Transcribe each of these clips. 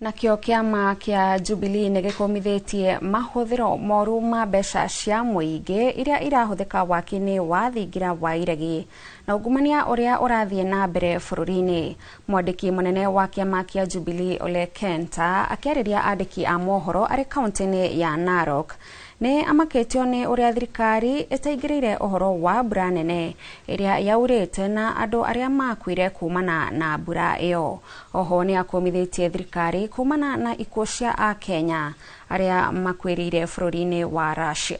Nakĩo kĩama kĩa Jubilee nĩgĩkũmithĩtie mahũthĩro moru ma mbeca cia mũingĩ iria irahũthĩka waki-inĩ wa thingira wa iregi na ungumania ũrĩa ũrathiĩ na mbere bũrũri-inĩ. Mwandĩki mũnene wa kĩama kĩa Jubilee Ole Kenta akĩarĩria andĩki a mohoro arĩ kaunti-inĩ ya Narok nĩ amakĩtio nĩ ũrĩa thirikari ĩtaingĩrĩire ũhoro wa mbura nene ĩrĩa yaurĩte na andũ arĩa makuire kumana na mbura ĩyo. Oho nĩ akũmithĩtie thirikari kumana na ikuũ cia Akenya arĩa makwĩrĩire bũrũri-inĩ wa Russia.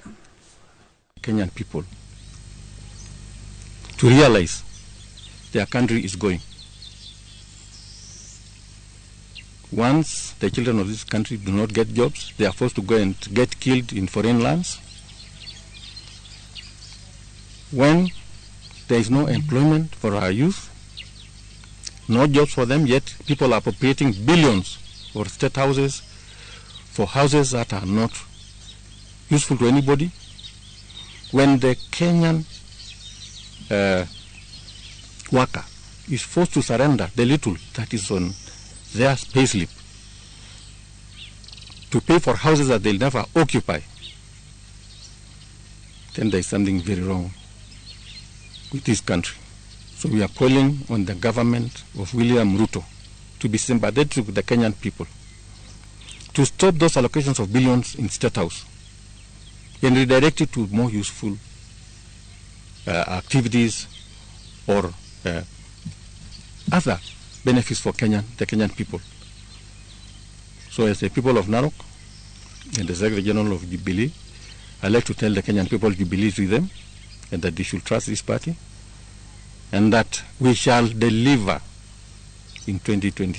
Kenyan people to realize their country is going. Once the children of this country do not get jobs, they are forced to go and get killed in foreign lands. When there is no employment for our youth, no jobs for them, yet people are appropriating billions for state houses, for houses that are not useful to anybody. When the Kenyan worker is forced to surrender the little that is on their payslip to pay for houses that they'll never occupy, then there is something very wrong with this country. So we are calling on the government of William Ruto to be sympathetic with the Kenyan people, to stop those allocations of billions in State House and redirect it to more useful activities or other benefits for the Kenyan people. So as the people of Narok and the Secretary General of Jubilee, I'd like to tell the Kenyan people Jubilee is with them and that they should trust this party and that we shall deliver in 2020.